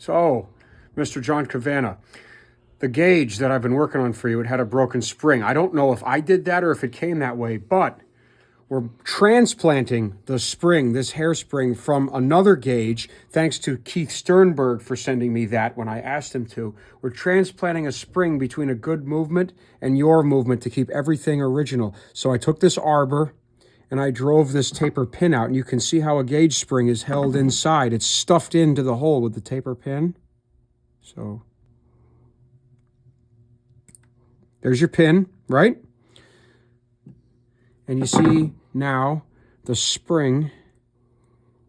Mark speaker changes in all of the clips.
Speaker 1: So, Mr. John Cavanna, the gauge that I've been working on for you, it had a broken spring. I don't know if I did that or if it came that way, but we're transplanting the spring, this hairspring, from another gauge, thanks to Keith Sternberg for sending me that when I asked him to. We're transplanting a spring between a good movement and your movement to keep everything original. So I took this arbor and I drove this taper pin out, and you can see how a gauge spring is held inside. It's stuffed into the hole with the taper pin. So there's your pin, right? And you see now the spring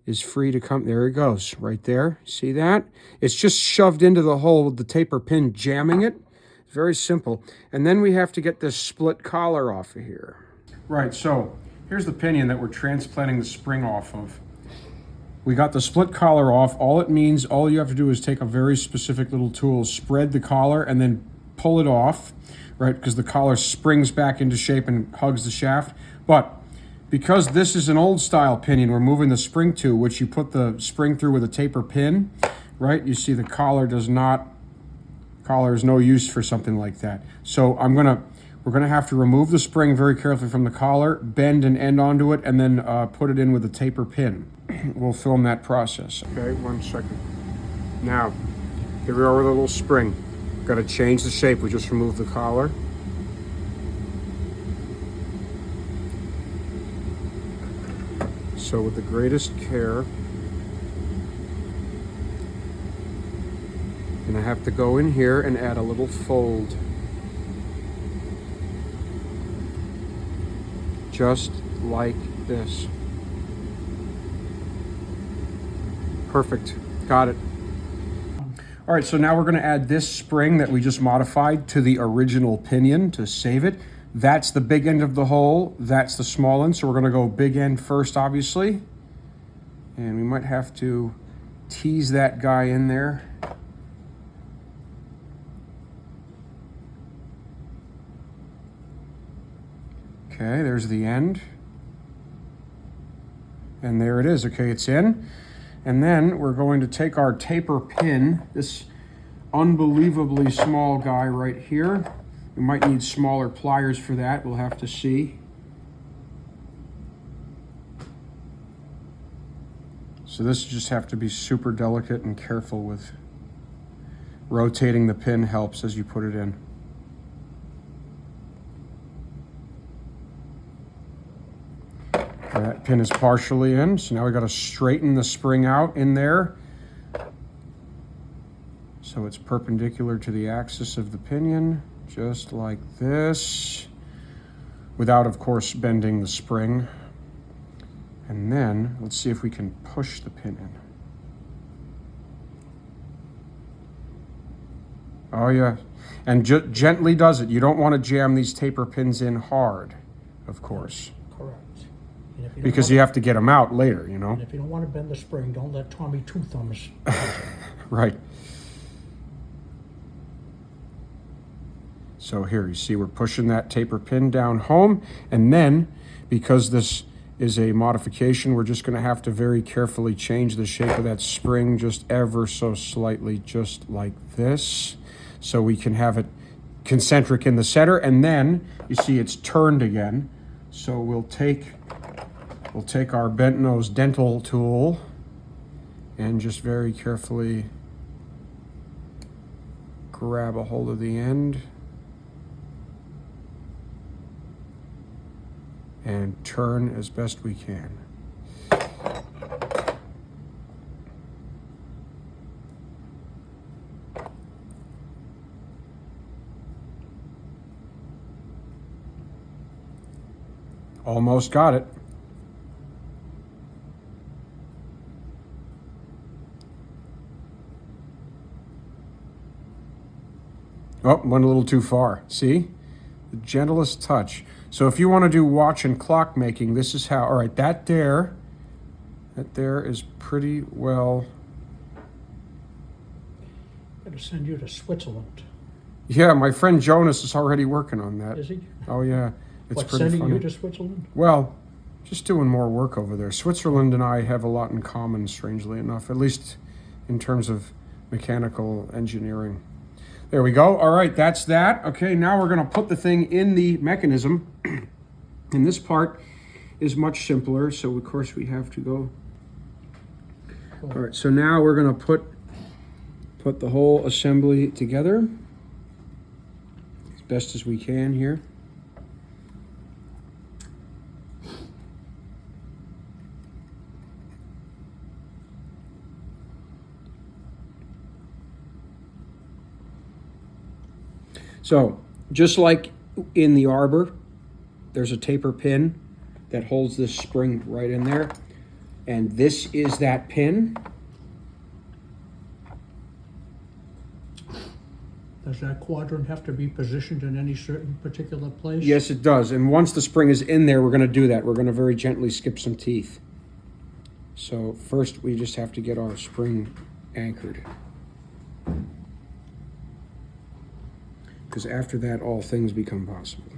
Speaker 1: is free to come. There it goes, right there. See that? It's just shoved into the hole with the taper pin jamming it. Very simple. And then we have to get this split collar off of here. Right, so here's the pinion that we're transplanting the spring off of. We got the split collar off. All it means, all you have to do is take a very specific little tool, spread the collar, and then pull it off, right? Because the collar springs back into shape and hugs the shaft. But because this is an old style pinion, we're moving the spring to, which you put the spring through with a taper pin, right? You see the collar is no use for something like that. So we're gonna have to remove the spring very carefully from the collar, bend an end onto it, and then put it in with a taper pin. We'll film that process. Okay, 1 second. Now, here we are with a little spring. Got to change the shape. We just removed the collar. So with the greatest care, and I have to go in here and add a little fold. Just like this. Perfect. Got it. All right, so now we're going to add this spring that we just modified to the original pinion to save it. That's the big end of the hole. That's the small end. So we're going to go big end first, obviously. And we might have to tease that guy in there. Okay, there's the end. And there it is. Okay, it's in. And then we're going to take our taper pin, this unbelievably small guy right here. We might need smaller pliers for that. We'll have to see. So this just have to be super delicate and careful with rotating the pin helps as you put it in. That pin is partially in, so now we got to straighten the spring out in there so it's perpendicular to the axis of the pinion, just like this, without, of course, bending the spring. And then let's see if we can push the pin in. Oh yeah, and gently does it. You don't want to jam these taper pins in hard, of course.
Speaker 2: Correct.
Speaker 1: Because you have to get them out later, you know?
Speaker 2: And if you don't want to bend the spring, don't let Tommy Two Thumbs touch it.
Speaker 1: Right. So here, you see we're pushing that taper pin down home, and then, because this is a modification, we're just going to have to very carefully change the shape of that spring just ever so slightly, just like this, so we can have it concentric in the center, and then, you see it's turned again, so we'll take our bent nose dental tool and just very carefully grab a hold of the end and turn as best we can. Almost got it. Oh, went a little too far. See? The gentlest touch. So if you want to do watch and clock making, this is how. All right, that there is pretty well.
Speaker 2: I'm going to send you to Switzerland.
Speaker 1: Yeah, my friend Jonas is already working on that.
Speaker 2: Is he?
Speaker 1: Oh, yeah. It's
Speaker 2: What,
Speaker 1: pretty
Speaker 2: sending
Speaker 1: funny.
Speaker 2: you to Switzerland?
Speaker 1: Well, just doing more work over there. Switzerland and I have a lot in common, strangely enough, at least in terms of mechanical engineering. There we go. All right, that's that. Okay, now we're going to put the thing in the mechanism. And this part is much simpler, so of course we have to go. All right, so now we're going to put the whole assembly together as best as we can here. So, just like in the arbor, there's a taper pin that holds this spring right in there. And this is that pin.
Speaker 2: Does that quadrant have to be positioned in any certain particular place?
Speaker 1: Yes, it does. And once the spring is in there, we're going to do that. We're going to very gently skip some teeth. So first, we just have to get our spring anchored. Because after that, all things become possible.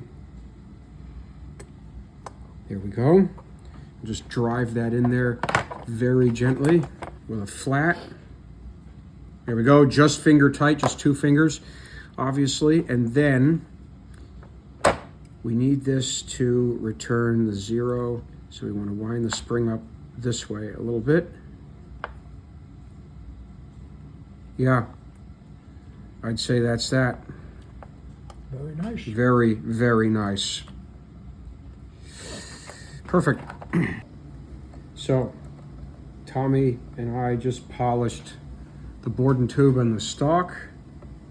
Speaker 1: There we go. Just drive that in there very gently with a flat. There we go, just finger tight, just 2 fingers, obviously. And then we need this to return the 0. So we want to wind the spring up this way a little bit. Yeah, I'd say that's that.
Speaker 2: Very nice.
Speaker 1: Very, very nice. Perfect. So, Tommy and I just polished the board and tube and the stock.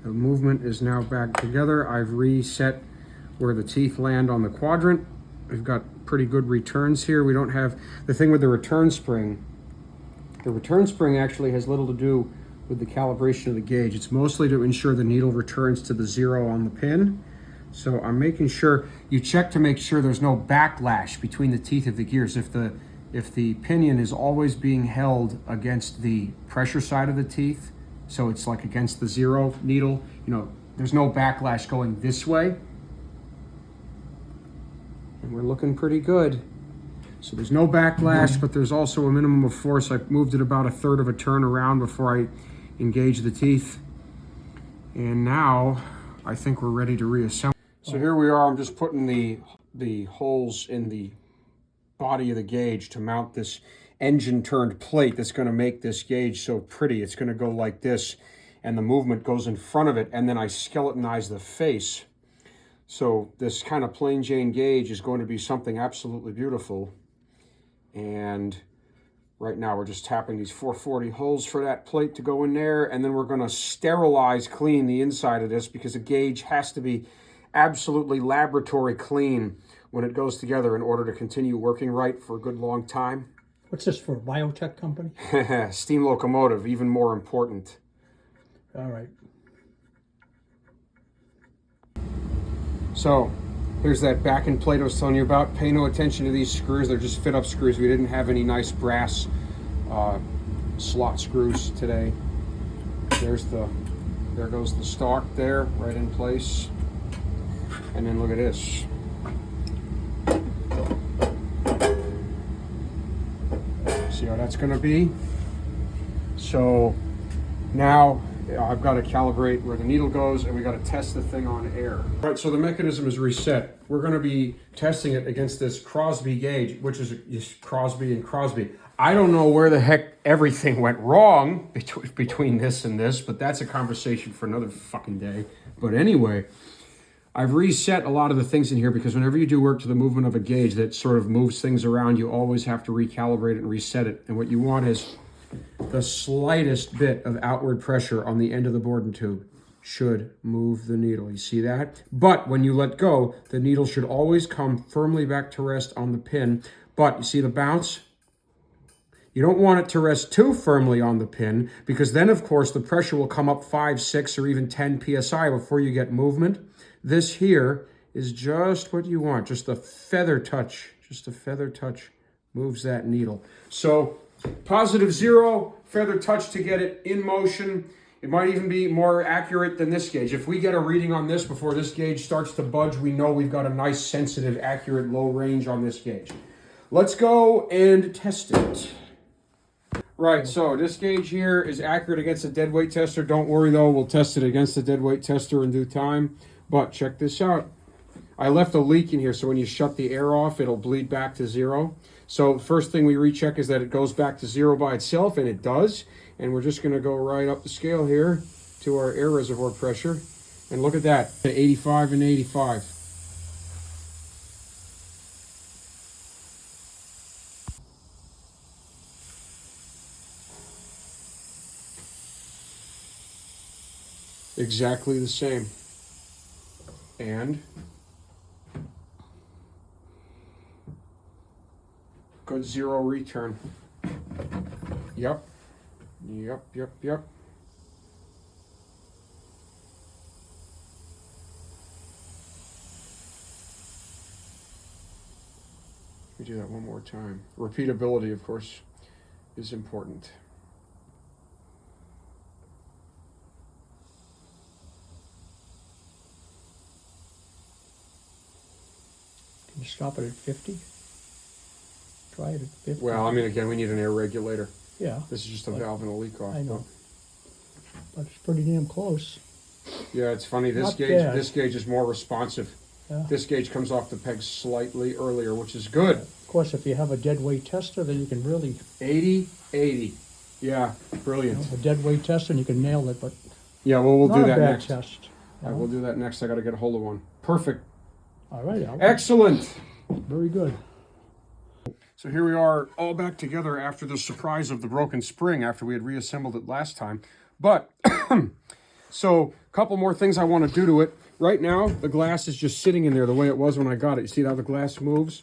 Speaker 1: The movement is now back together. I've reset where the teeth land on the quadrant. We've got pretty good returns here. We don't have the thing with the return spring. The return spring actually has little to do with the calibration of the gauge. It's mostly to ensure the needle returns to the 0 on the pin. So I'm making sure you check to make sure there's no backlash between the teeth of the gears. If the pinion is always being held against the pressure side of the teeth, so it's like against the 0 needle, there's no backlash going this way. And we're looking pretty good. So there's no backlash, but there's also a minimum of force. I moved it about 1/3 of a turn around before I engage the teeth. And now I think we're ready to reassemble. So here we are. I'm just putting the holes in the body of the gauge to mount this engine turned plate that's going to make this gauge so pretty. It's going to go like this, and the movement goes in front of it, and then I skeletonize the face. So this kind of plain Jane gauge is going to be something absolutely beautiful. And right now we're just tapping these 440 holes for that plate to go in there, and then we're going to sterilize clean the inside of this because a gauge has to be absolutely laboratory clean when it goes together in order to continue working right for a good long time.
Speaker 2: What's this for, a biotech company?
Speaker 1: Steam locomotive, even more important.
Speaker 2: All right.
Speaker 1: So here's that backing plate I was telling you about. Pay no attention to these screws. They're just fit-up screws. We didn't have any nice brass slot screws today. There goes the stock there, right in place. And then look at this. See how that's going to be? So now I've got to calibrate where the needle goes, and we got to test the thing on air. All right, so the mechanism is reset. We're going to be testing it against this Crosby gauge, which is Crosby and Crosby. I don't know where the heck everything went wrong between this and this, but that's a conversation for another fucking day. But anyway, I've reset a lot of the things in here because whenever you do work to the movement of a gauge that sort of moves things around, you always have to recalibrate it and reset it. And what you want is the slightest bit of outward pressure on the end of the board and tube should move the needle. You see that? But when you let go, the needle should always come firmly back to rest on the pin. But you see the bounce? You don't want it to rest too firmly on the pin because then, of course, the pressure will come up 5, 6, or even 10 psi before you get movement. This here is just what you want. Just a feather touch. Just a feather touch moves that needle. So +0, feather touch to get it in motion. It might even be more accurate than this gauge. If we get a reading on this before this gauge starts to budge, we know we've got a nice, sensitive, accurate, low range on this gauge. Let's go and test it. Right, so this gauge here is accurate against a dead weight tester. Don't worry though, we'll test it against the dead weight tester in due time. But check this out. I left a leak in here, so when you shut the air off, it'll bleed back to 0. So the first thing we recheck is that it goes back to 0 by itself, and it does. And we're just going to go right up the scale here to our air reservoir pressure. And look at that, 85 and 85. Exactly the same. And good 0 return. Yep. Yep. Let me do that one more time. Repeatability, of course, is important.
Speaker 2: Can you stop it at 50? Try it at 50.
Speaker 1: Well, I mean, again, we need an air regulator.
Speaker 2: Yeah.
Speaker 1: This is just a valve and a leak off.
Speaker 2: I know. But it's pretty damn close.
Speaker 1: Yeah, it's funny. This
Speaker 2: Not
Speaker 1: gauge,
Speaker 2: bad.
Speaker 1: this gauge is more responsive.
Speaker 2: Yeah.
Speaker 1: This gauge comes off the peg slightly earlier, which is good.
Speaker 2: Of course, if you have a dead weight tester, then you can really,
Speaker 1: 80, 80. Yeah, brilliant.
Speaker 2: a dead weight tester, and you can nail it. But
Speaker 1: Yeah, well, we'll
Speaker 2: not
Speaker 1: do
Speaker 2: a
Speaker 1: that
Speaker 2: bad
Speaker 1: next.
Speaker 2: test.
Speaker 1: All right, we'll do that next. I got to get a hold of one. Perfect.
Speaker 2: All right, Al.
Speaker 1: Excellent.
Speaker 2: Very good.
Speaker 1: So here we are all back together after the surprise of the broken spring after we had reassembled it last time. But, so a couple more things I want to do to it. Right now, the glass is just sitting in there the way it was when I got it. You see how the glass moves?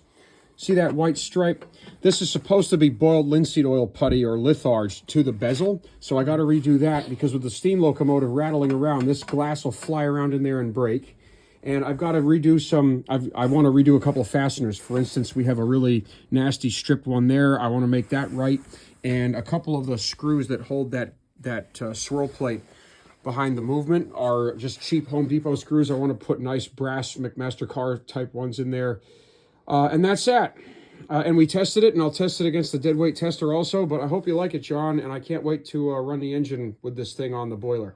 Speaker 1: See that white stripe? This is supposed to be boiled linseed oil putty or litharge to the bezel. So I got to redo that because with the steam locomotive rattling around, this glass will fly around in there and break. And I've got to redo some, I want to redo a couple of fasteners. For instance, we have a really nasty strip one there. I want to make that right. And a couple of the screws that hold that swirl plate behind the movement are just cheap Home Depot screws. I want to put nice brass McMaster car type ones in there. And that's that. And we tested it, and I'll test it against the dead weight tester also. But I hope you like it, John. And I can't wait to run the engine with this thing on the boiler.